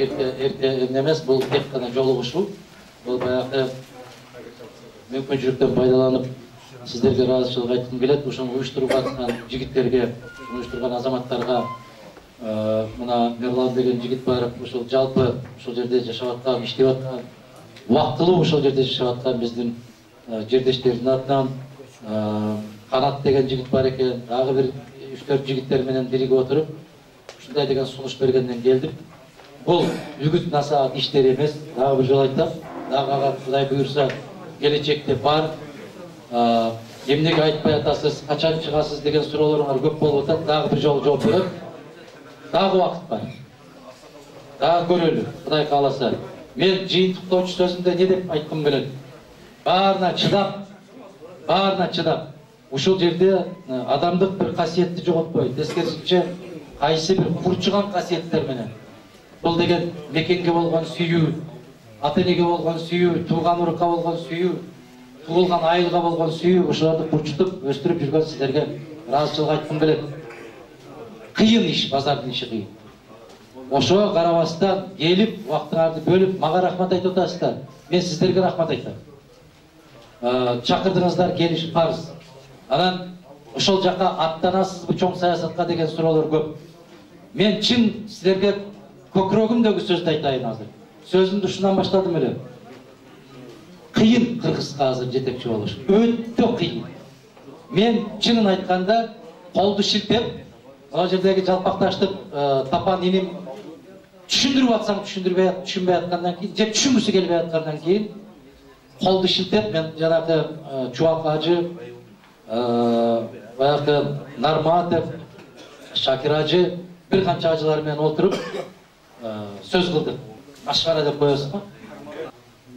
эрте эмес, бул тек гана жолугушуу. Бул баягы мүмкүнчүлүктөн пайдаланып сиздерге ыраазычылык айткым келет. Ушуну уюштуруп аткан жигиттерге, уюштурган азаматтарга, мына Мерлан деген жигит бар, ушул жалпы ушул жерде жашап аткан, иштеп аткан, убактылуу ушул жерде жашап аткан биздин жердештердин атынан Канат деген жигит бар экен, дагы бир 3-4 жигиттер менен биригип отуруп ушундай деген сунуш бергенден келдик. Бул бүгүн насаат иштер эмес, дагы бир жолу айтам, дагы ага Кудай буйрса келечекте бар. Эмнеге айтпай атасыз, качан чыгасыз деген суроолоруңар көп болуп атат. Дагы бир жолу жооп берем. Дагы убакыт бар. Дагы көрөлү, Кудай кааласа. Мен жыйынтыктоочу сөзүмдө не деп айткым келет? Баарына чыдап, ушул жерде адамдык бир касиетти жоготпой, тескерисинче кайсы бир курчуган касиеттер менен. Бул деген мекенге болгон сүйүү, ата-энеге болгон сүйүү, тууган урукка болгон сүйүү, туулган айылга болгон сүйүү, ушуларды курчутуп, өстүрүп жүргөн сиздерге ыраазычылык айткым келет. Кыйын иш, базардын иши кыйын. Ошого карабастан келип, убактыңарды бөлүп, мага рахмат айтып атасыздар. Мен сиздерге рахмат айтам. Чакырдыңыздар, келиш парыз. Анан ошол жака аттанасызбы чоң саясатка деген суроолор көп. Мен чын сиздерге көкүрөгүмдөгү сөздү айтайын азыр. Сөзүмдү ушундан баштадым эле. Кыйын Кыргызга азыр жетекчи болуш. Өтө кыйын. Мен чынын айтканда колду шилтеп, ал жердеги жалпакташтып тапан иним түшүндүрүп атсаң түшүнбөй аткандан кийин, же түшүнгүсү келбей аткандан кийин колду шилтеп мен жанагы Чубак ажы, баягы Нарматов, Шакир ажы бир канча ажылар менен отуруп сөз кылдык. Машкара деп коесузбу?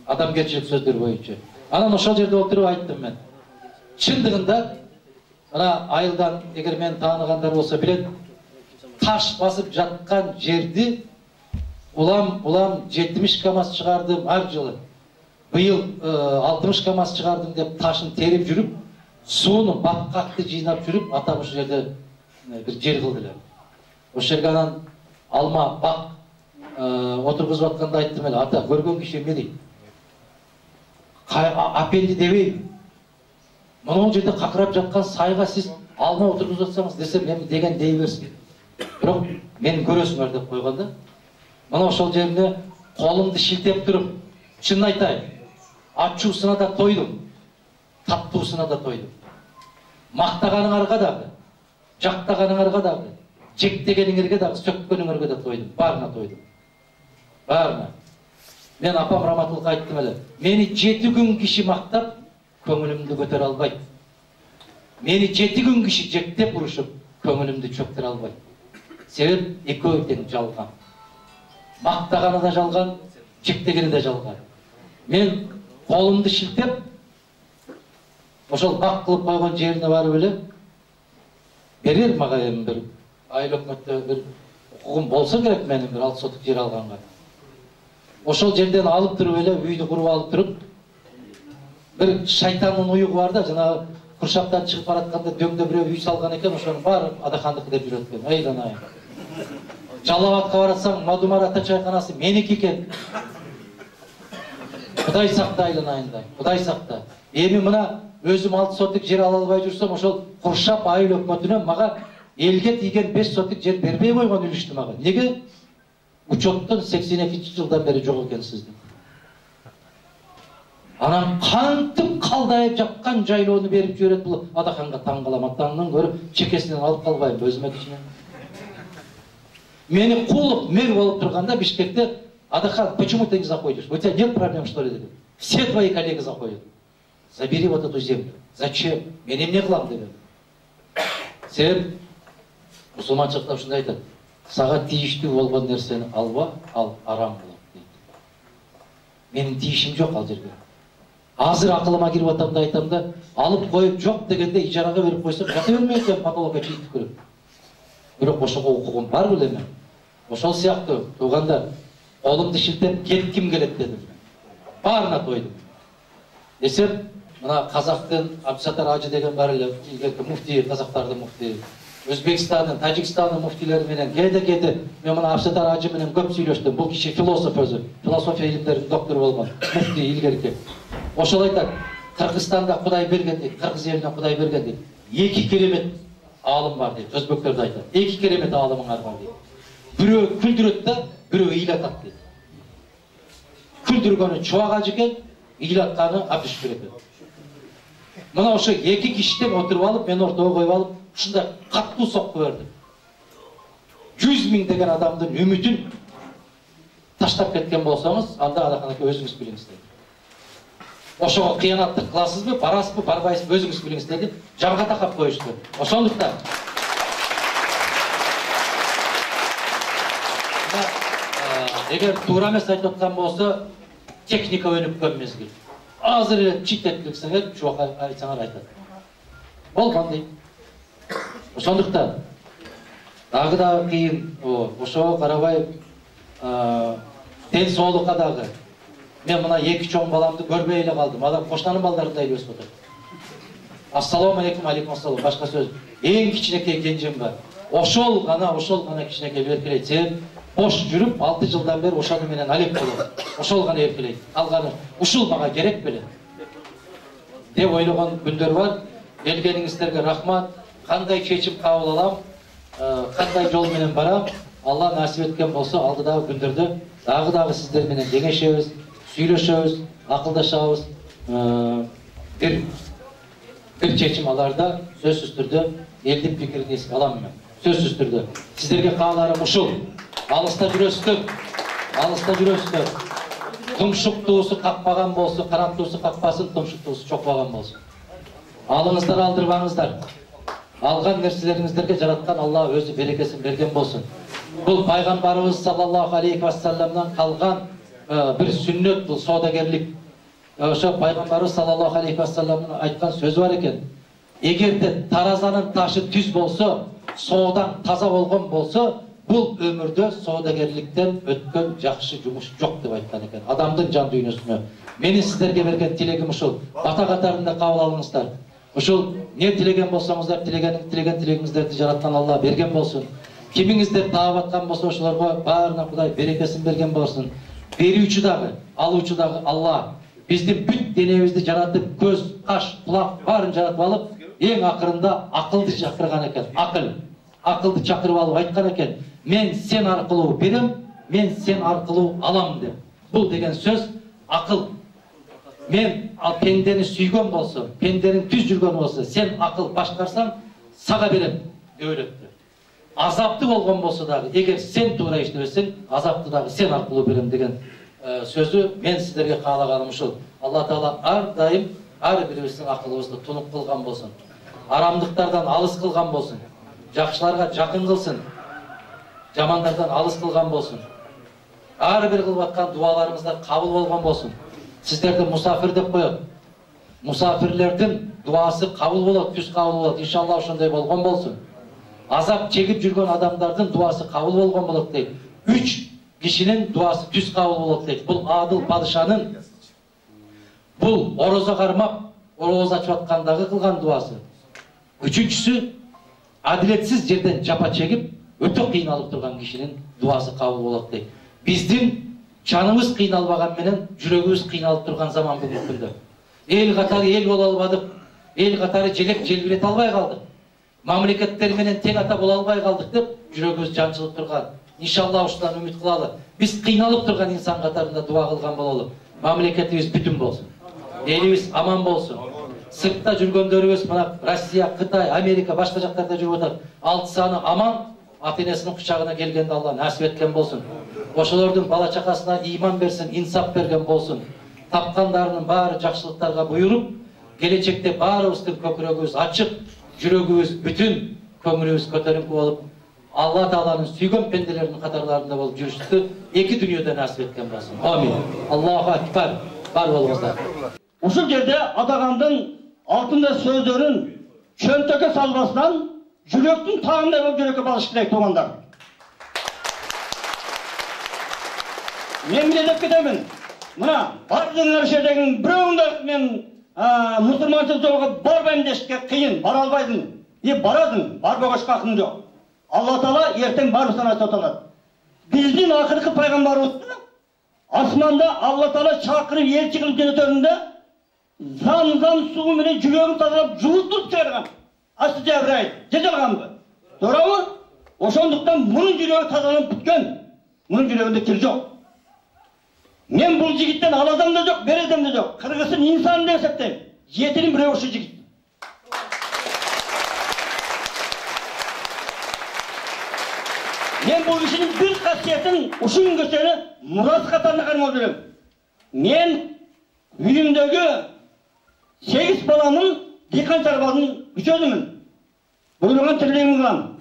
Адамгерчилик сөздөр боюнча. Анан ошол жерде отуруп айттым мен. Чындыгында мына айылдан эгер мени тааныгандар болсо билет, таш басып жаткан жерди улам 70 КАМАЗ чыгардым ар жылы. Быйыл 60 КАМАЗ чыгардым деп ташын терип жүрүп, сууну баткакты жыйнап жүрүп, атам ушул жерде бир жер кылдылар. Ошол жерге анан алма бак отургузуп атканда айттым эле, ата көргөн киши эмне апенди дебейм. Мына жерде какырап жаткан сайга сиз алма отургузуп атсаңыз десем, эми деген дей берсин. Бирок мени көрөсүңөр деп койгонда, мына ошол жерине колумду шилтеп туруп, чынын айтайын, ачуусуна да тойдум, таттуусуна да тойдум. Мактаганыңарга дагы, жактаганыңарга дагы, жектегениңерге дагы, сөккөнүңөргө да тойдум, баарына тойдум. Баарына. Мен апам раматылыкка айттым эле, мени 7 күн киши мактап, көңүлүмдү көтөрө албайт. Мени 7 күн киши жектеп урушуп, көңүлүмдү чөктүрө албайт. Себеп экөө тең жалган. Мактаганы да жалган, жектегени да жалган. Мен колумду шилтеп, ошол бак кылып койгон жерине барып эле, берер мага эми бир айыл өкмөттө бир укугум болсо керек менин бир 6 сотук жер алганга. Ошол жерден алып туруп эле үйдү куруп алып туруп, бир шайтандын уюгу бар да, жанагы Куршаптан чыгып баратканда дөңдө бирөө үй салган экен, ошонун баары адахандыкы деп жүрөт экен. Айдан-ай. Жалал Абадка баратсаң, Мадумар ата чайканасы меники экен. Кудай сакта айдан-айындай. Кудай сакта. Эми мына өзүм 6 сотук жер ала албай жүрсөм, ошол Куршап айыл өкмөтүнөн мага элге тийген 5 сотук жер бербей койгон үлүштү мага. Неге? Учеттон 82-жылдан бери жок экен сиздин. Анан кантип калдайып жаккан жайлоону берип жиберет бул адаханга таң калам. Атаңдан көрүп чекесинен алып калбайм өзүмө кичине. Мени кулук мэр болуп турганда Бишкекте Адахан, почему ты не заходишь? У тебя нет проблем, что ли? Все твои коллеги заходят. Забери вот эту землю. Зачем? Мен эмне кылам дебем. Себеп мусулманчылыкта ушундай айтат. Сага тийиштүү болгон нерсени алба, ал арам болот дейт. Менин тийишим жок ал жерге. Азыр акылыма кирип атам да айтам да, алып коюп жок дегенде ижарага берип койсом, жата бермейт экен потолокко чыйып көрөм. Бирок ошого укугум бар белеме? Ошол сыяктуу туугандар, колумду шилтеп кетким келет дедим. Баарына тойдум. Десем, мына казактын Абдусаттар ажы деген бар эле, илгерки муфтий, казактардын муфтии. Өзбекстанның, Тажикстанның муфтилері менен кээде мен мына Абсатар ажы менен көп сүйлөштүм. Бул киши философ өзү, философия илимдеринин доктору болгон, муфти илгерки. Ошол айтат, Кыргызстанда Кудай берген дейт, Кыргыз элине Кудай берген дейт. 2 керемет алым бар дейт, өзбектер айтат. 2 керемет алымыңар бар дейт. Бирөө күлдүрөт да, бирөө ыйлатат дейт. Күлдүргөнү Чубак ажы экен, ыйлатканы Абдышкүл экен. Мына ошо 2 кишиден отуруп алып, мен ортого коюп алып, ушундай каттуу сокку бердим. 100 000 деген адамдын үмүтүн таштап кеткен болсоңуз, анда Алакан ака өзүңүз билиңиз деди. Ошого кыянаттык кыласызбы, барасызбы, барбайсызбы, өзүңүз билиңиз деди. Жамга такап коюшту. Ошондуктан эгер туура эмес айтып аткан болсо, техника өнүккөн мезгил. Азыр эле чит эткилсеңер, Чубак айтсаңар айтат. Болгон дейт. Ошондуктан дагы кийин ошого карабай ден соолукка дагы мен мына 2 чоң баламды көрбөй эле калдым. Адам коштанын балдарындай өсүп атат. Ассалому алейкум, алейкум ассалам. Башка сөз. Эң кичинекей кенжем бар. Ошол гана кичинекей эркелейт. Себеп бош жүрүп 6 жылдан бери ошону менен алек болот. Ошол гана эркелейт. Калганы ушул мага керек беле деп ойлогон күндөр бар. Келгениңиздерге рахмат. Кандай чечим кабыл алам, кандай жол менен барам, Алла насип эткен болсо, алдыдагы күндөрдө дагы сиздер менен кеңешебиз, сүйлөшөбүз, акылдашабыз. Бир чечим аларда сөзсүз түрдө элдин пикирин эске алам мен. Сөзсүз түрдө. Сиздерге кааларым ушул. Алыста жүрөсүздөр. Тумшуктуусу какпаган болсо, карантуусу какпасын, тумшуктуусу чокпаган болсун. Алыңыздар, алдырбаңыздар. Алган нерселериңиздерге жараткан Алла өзү берекесин берген болсун. Бул пайгамбарыбыз саллаллаху алейхи вассаламдан калган бир сүннөт, бул соодагерлик. Ошо пайгамбарыбыз саллаллаху алейхи вассаламдын айткан сөзү бар экен. Эгерде таразанын ташы түз болсо, соодан таза болгон болсо, бул өмүрдө соодагерликтен өткөн жакшы жумуш жок деп айткан экен. Адамдын жан дүйнөсүнө. Менин сиздерге берген тилегим ушул. Бата катарында кабыл алыңыздар. Ушул не тилеген болсоңуздар, tilеген тилегиңиздерди жараткан Алла берген болсун. Кимиңиздер таап аткан болсо, ошолорго баарына Кудай берекесин берген болсун. Берүүчү дагы, алуучу дагы Алла. Биздин бүт денебизди жаратып, көз, каш, кулак баарын жаратып алып, эң акырында акылды чакырган экен. Акылды чакырып алып айткан экен. Мен сен аркылуу берем, мен сен аркылуу алам деп. Бул деген сөз акыл. Мен пендени сүйгөн болсо, пенденин түз жүргөн болсо, сен акыл башкарсаң, сага берем деп өйрөттү. Азапты болгон болсо дагы, эгер сен туура иштебесең, азапты дагы сен аркылуу берем деген сөзү мен сиздерге каалаганым ушул. Алла Таала ар дайым ар бирибиздин акылыбызды тунук кылган болсун. Арамдыктардан алыс кылган болсун. Жакшыларга жакын кылсын. Жамандардан алыс кылган болсун. Ар бир кылып аткан дуаларыңыздар кабыл болгон болсун. Сиздерди мусафир деп коет. Мусафирлердин дуасы кабыл болот, түз кабыл болот. Иншалла ошондой болгон болсун. Азап чегип жүргөн адамдардын дуасы кабыл болгон болот дейт. 3 кишинин дуасы түз кабыл болот дейт. Бул адыл падышанын, бул орозо кармап, ороз ачып аткандагы кылган дуасы. Үчүнчүсү адилетсиз жерден жапа чегип, өтө кыйналып турган кишинин дуасы кабыл болот дейт. Биздин жаныбыз кыйналбаган менен жүрөгүбүз кыйналып турган заман бүгүнкү күндө. Эл катары эл боло албадык. Эл катары желек желбирете албай калдык. Мамлекеттер менен тең ата боло албай калдык деп жүрөгүбүз жанчылып турган. Иншалла ушундан үмүт кылалы. Биз кыйналып турган инсан катарында дуа кылган бололу. Мамлекетибиз бүтүн болсун. Элибиз аман болсун. Сыртта жүргөндөрүбүз мына Россия, Кытай, Америка башка жактарда жүрүп атат. 6 саны аман, ата-энесинин кучагына келгенде Алла насип эткен болсун. Ошолордун бала чакасына иман берсин, инсап берген болсун. Тапкандарынын баары жакшылыктарга буйруп, келечекте баарыбыздын көкүрөгүбүз ачык, жүрөгүбүз бүтүн, көңүлүбүз көтөрүңкү болуп, Алла Тааланын сүйгөн пенделеринин катарларында болуп жүрүштү эки дүйнөдө насип эткен болсун. Амин. Аллаху акбар. Бар болуңуздар. Ушул жерде Атагандын алтындай сөздөрүн чөнтөккө салбастан жүрөктүн тагындай болуп жүрөккө багыш керек туугандар. Мен деп кетемин. Мына бардыгыңар жердеги бирөөңдөр мен мусулманчылык жолго барбайм дешке кыйын, бара албайдым. Baradın, barbagoşka akın yok. Allah Teala erten barısına satalad. Bizden akırkı paygambarımız asmanda Allah Teala çakırıp yer çıkıp genetöründe zam suğu mene yüreğini tazalap juğultup çıkargan. Aslı Cebrail, cejalgan bu. Doğru mu? Oşonduktan bunun yüreği tazalanıp bütken. Bunun yüreğinde kir yok. Men bu jigitten aladam da yok, beredem de yok. Kırgızın insan diye septeyim. Yetinin bire oşu jigit. Men bu işinin bir kasiyetin uşun göçeni Murat katarına karmaz bilim. Men uyumdagi 8 balamın dikan çarabadın güçödümün. Buyurgan tirliğimi kılam.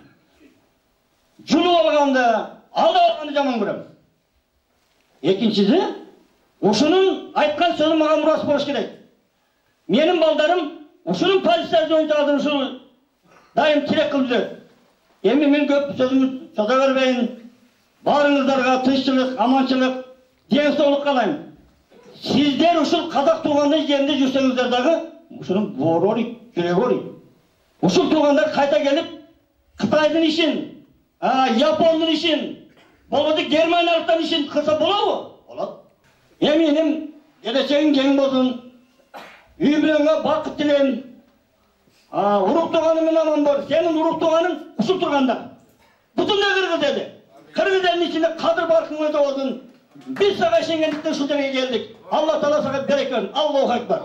Julu alganda, alda algandı jaman bilim. Ekinçisi, uşunun aytkan sözü mağa muras boluş kerek. Menin baldarım, uşunun polisler joyunca aldığını uşu daim tilek kıldı. Emin men köp sözümü söze vermeyin. Barınızlarga tınççılık, amançılık, densoğluk kalayım. Sizler uşul Kazak tuğandan yerinde yürseňizler dağı, uşunun borori, yüregori. Uşul tuğanlar kayta gelip, Kıtay'dın işin, Japon'un işin, bolmadı Germaniyalıktan işin kılsa bola mı? Olad. Eminim, geleceğin gen bozun, üy bilenga bakıt dileyin. Uruk tuğanımın aman bor, senin uruk tuğanın uşul turganda. Bütün de Kırgız dedi. Kırgızların içinde Kadir Barkın öde olsun. Biz sana şengenlikten şu demeye geldik. Allah Teala sana bereket versin. Allahu Ekber.